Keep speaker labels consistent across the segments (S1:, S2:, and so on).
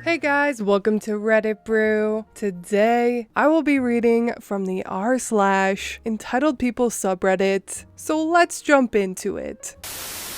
S1: Hey guys, welcome to Reddit Brew. Today, I will be reading from the r/EntitledPeople subreddit, so let's jump into it.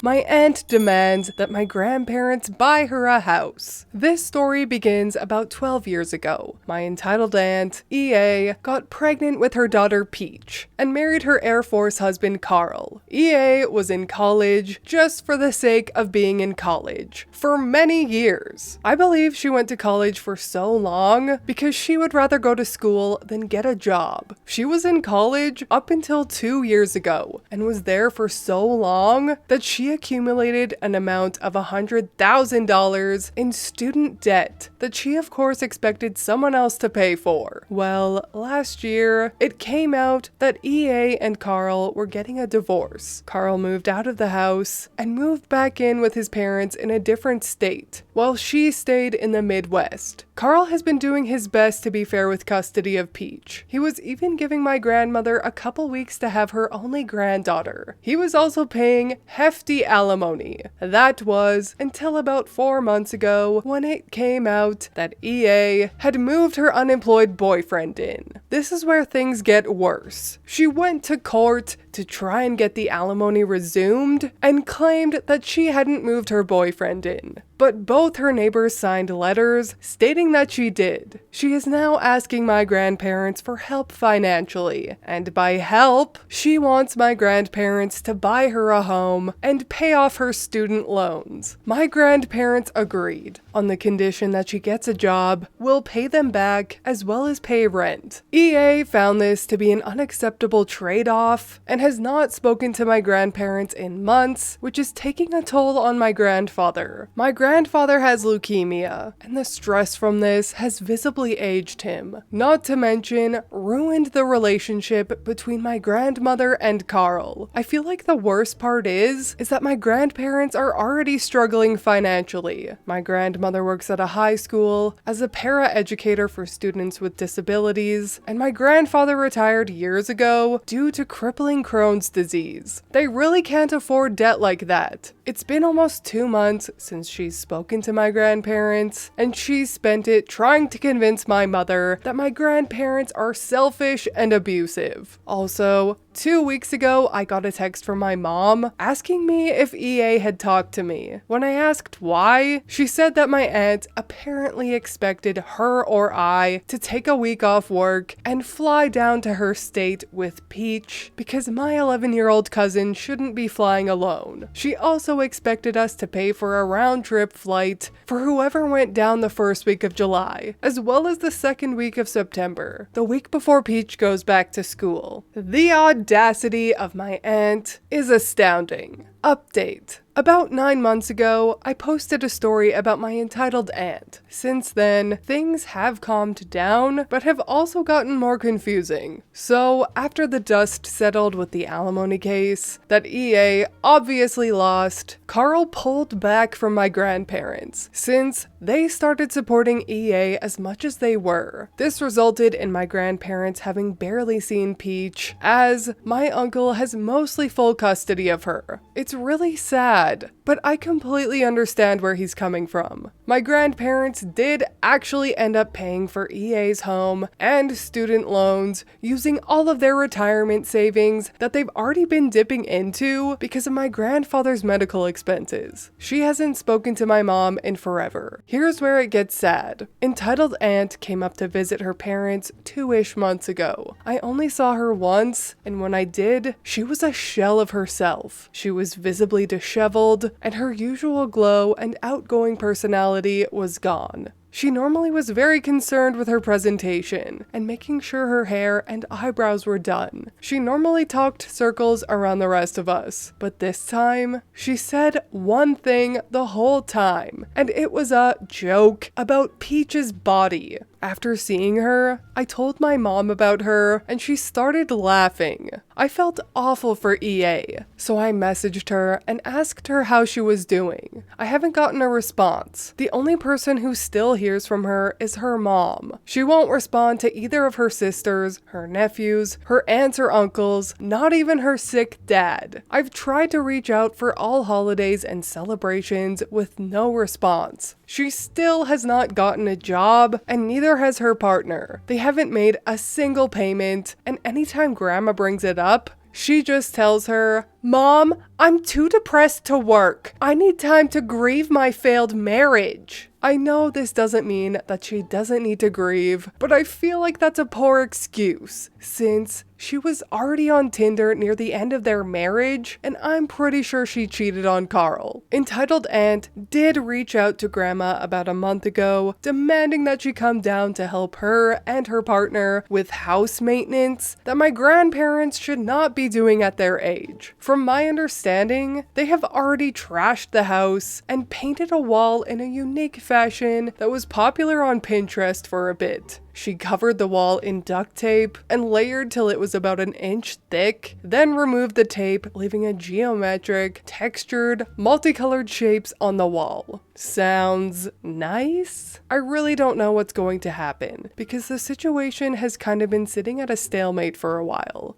S1: My aunt demands that my grandparents buy her a house. This story begins about 12 years ago. My entitled aunt, EA, got pregnant with her daughter Peach and married her Air Force husband Carl. EA was in college just for the sake of being in college for many years. I believe she went to college for so long because she would rather go to school than get a job. She was in college up until 2 years ago and was there for so long that she accumulated an amount of $100,000 in student debt that she of course expected someone else to pay for. Well, last year, it came out that EA and Carl were getting a divorce. Carl moved out of the house and moved back in with his parents in a different state, while she stayed in the Midwest. Carl has been doing his best to be fair with custody of Peach. He was even giving my grandmother a couple weeks to have her only granddaughter. He was also paying hefty alimony. That was until about 4 months ago when it came out that EA had moved her unemployed boyfriend in. This is where things get worse. She went to court to try and get the alimony resumed and claimed that she hadn't moved her boyfriend in. But both her neighbors signed letters stating that she did. She is now asking my grandparents for help financially, and by help, she wants my grandparents to buy her a home and pay off her student loans. My grandparents agreed on the condition that she gets a job, will pay them back, as well as pay rent. EA found this to be an unacceptable trade-off and has not spoken to my grandparents in months, which is taking a toll on my grandfather. My grandfather has leukemia, and the stress from this has visibly aged him. Not to mention, ruined the relationship between my grandmother and Carl. I feel like the worst part is that my grandparents are already struggling financially. My grandmother works at a high school as a para-educator for students with disabilities, and my grandfather retired years ago due to crippling Crohn's disease. They really can't afford debt like that. It's been almost 2 months since she's spoken to my grandparents, and she's spent it trying to convince my mother that my grandparents are selfish and abusive. Also, 2 weeks ago, I got a text from my mom asking me if EA had talked to me. When I asked why, she said that my aunt apparently expected her or I to take a week off work and fly down to her state with Peach because my 11-year-old cousin shouldn't be flying alone. She also expected us to pay for a round-trip flight for whoever went down the first week of July, as well as the second week of September, the week before Peach goes back to school. The audacity of my aunt is astounding. Update. About 9 months ago, I posted a story about my entitled aunt. Since then, things have calmed down, but have also gotten more confusing. So, after the dust settled with the alimony case that EA obviously lost, Carl pulled back from my grandparents, since they started supporting EA as much as they were. This resulted in my grandparents having barely seen Peach, as my uncle has mostly full custody of her. It's really sad, but I completely understand where he's coming from. My grandparents did actually end up paying for EA's home and student loans using all of their retirement savings that they've already been dipping into because of my grandfather's medical expenses. She hasn't spoken to my mom in forever. Here's where it gets sad. Entitled aunt came up to visit her parents 2-ish months ago. I only saw her once, and when I did, she was a shell of herself. She was visibly disheveled, and her usual glow and outgoing personality was gone. She normally was very concerned with her presentation and making sure her hair and eyebrows were done. She normally talked circles around the rest of us, but this time, she said one thing the whole time, and it was a joke about Peach's body. After seeing her, I told my mom about her and she started laughing. I felt awful for EA, so I messaged her and asked her how she was doing. I haven't gotten a response. The only person who still hears from her is her mom. She won't respond to either of her sisters, her nephews, her aunts or uncles, not even her sick dad. I've tried to reach out for all holidays and celebrations with no response. She still has not gotten a job, and neither has her partner. They haven't made a single payment, and anytime Grandma brings it up, she just tells her, "Mom, I'm too depressed to work. I need time to grieve my failed marriage." I know this doesn't mean that she doesn't need to grieve, but I feel like that's a poor excuse, since she was already on Tinder near the end of their marriage, and I'm pretty sure she cheated on Carl. Entitled Aunt did reach out to Grandma about a month ago, demanding that she come down to help her and her partner with house maintenance that my grandparents should not be doing at their age. From my understanding, they have already trashed the house and painted a wall in a unique fashion that was popular on Pinterest for a bit. She covered the wall in duct tape and layered till it was about an inch thick, then removed the tape, leaving a geometric, textured, multicolored shapes on the wall. Sounds nice? I really don't know what's going to happen, because the situation has kind of been sitting at a stalemate for a while.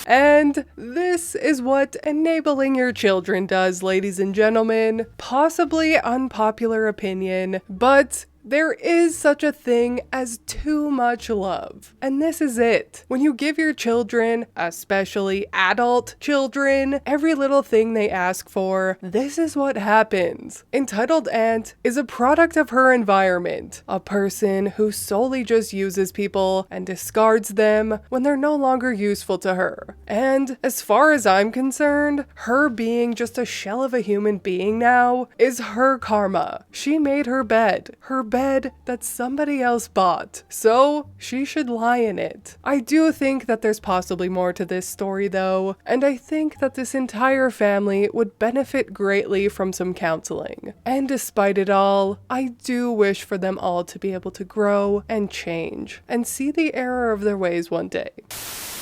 S1: And this is what enabling your children does, ladies and gentlemen. Possibly unpopular opinion, but there is such a thing as too much love. And this is it. When you give your children, especially adult children, every little thing they ask for, this is what happens. Entitled Aunt is a product of her environment, a person who solely just uses people and discards them when they're no longer useful to her. And as far as I'm concerned, her being just a shell of a human being now is her karma. She made her bed that somebody else bought, so she should lie in it. I do think that there's possibly more to this story though, and I think that this entire family would benefit greatly from some counseling. And despite it all, I do wish for them all to be able to grow and change, and see the error of their ways one day.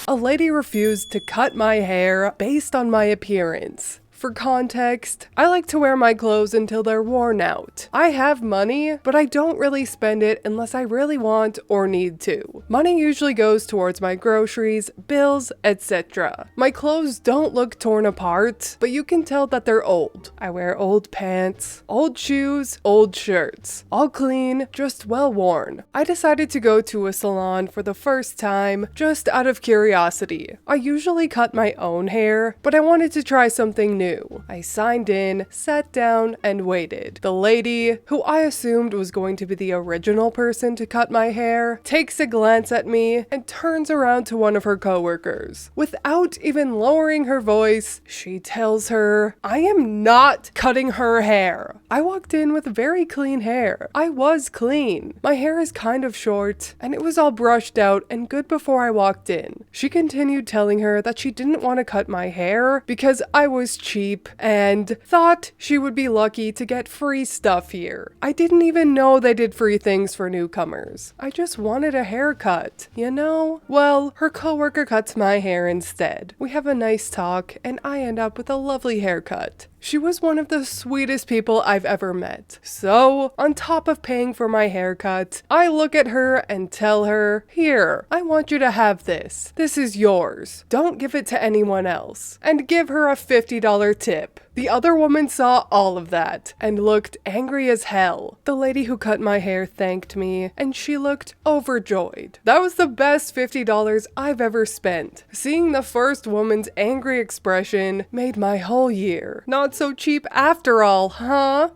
S1: A lady refused to cut my hair based on my appearance. For context, I like to wear my clothes until they're worn out. I have money, but I don't really spend it unless I really want or need to. Money usually goes towards my groceries, bills, etc. My clothes don't look torn apart, but you can tell that they're old. I wear old pants, old shoes, old shirts. All clean, just well worn. I decided to go to a salon for the first time, just out of curiosity. I usually cut my own hair, but I wanted to try something new. I signed in, sat down, and waited. The lady, who I assumed was going to be the original person to cut my hair, takes a glance at me and turns around to one of her coworkers. Without even lowering her voice, she tells her, "I am not cutting her hair." I walked in with very clean hair. I was clean. My hair is kind of short, and it was all brushed out and good before I walked in. She continued telling her that she didn't want to cut my hair because I was cheap and thought she would be lucky to get free stuff here. I didn't even know they did free things for newcomers. I just wanted a haircut, you know? Well, her coworker cuts my hair instead. We have a nice talk, and I end up with a lovely haircut. She was one of the sweetest people I've ever met. So, on top of paying for my haircut, I look at her and tell her, "Here, I want you to have this. This is yours. Don't give it to anyone else." And give her a $50 tip. The other woman saw all of that and looked angry as hell. The lady who cut my hair thanked me, and she looked overjoyed. That was the best $50 I've ever spent. Seeing the first woman's angry expression made my whole year. Not so cheap after all, huh?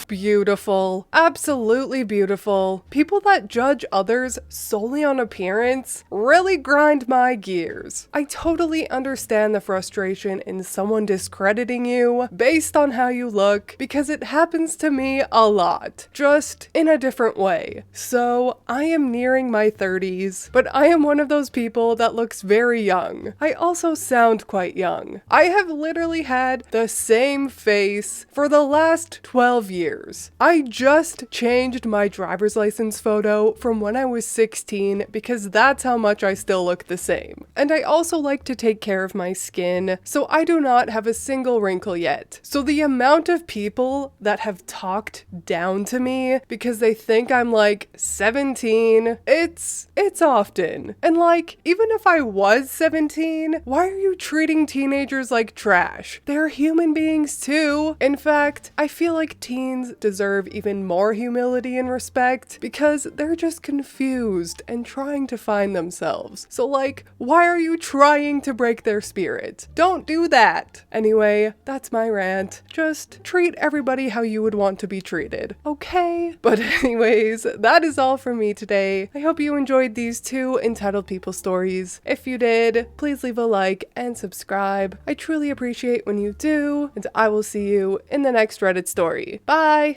S1: Beautiful. Absolutely beautiful. People that judge others solely on appearance really grind my gears. I totally understand the frustration in someone discrediting you based on how you look, because it happens to me a lot, just in a different way. So I am nearing my 30s, but I am one of those people that looks very young. I also sound quite young. I have literally had the same face for the last 12 years. years. I just changed my driver's license photo from when I was 16 because that's how much I still look the same. And I also like to take care of my skin, so I do not have a single wrinkle yet. So the amount of people that have talked down to me because they think I'm like 17, it's often. And like, even if I was 17, why are you treating teenagers like trash? They're human beings too. In fact, I feel like teens deserve even more humility and respect because they're just confused and trying to find themselves. So like, why are you trying to break their spirit? Don't do that. Anyway, that's my rant. Just treat everybody how you would want to be treated, okay? But anyways, that is all from me today. I hope you enjoyed these 2 entitled people stories. If you did, please leave a like and subscribe. I truly appreciate when you do, and I will see you in the next Reddit story. Bye!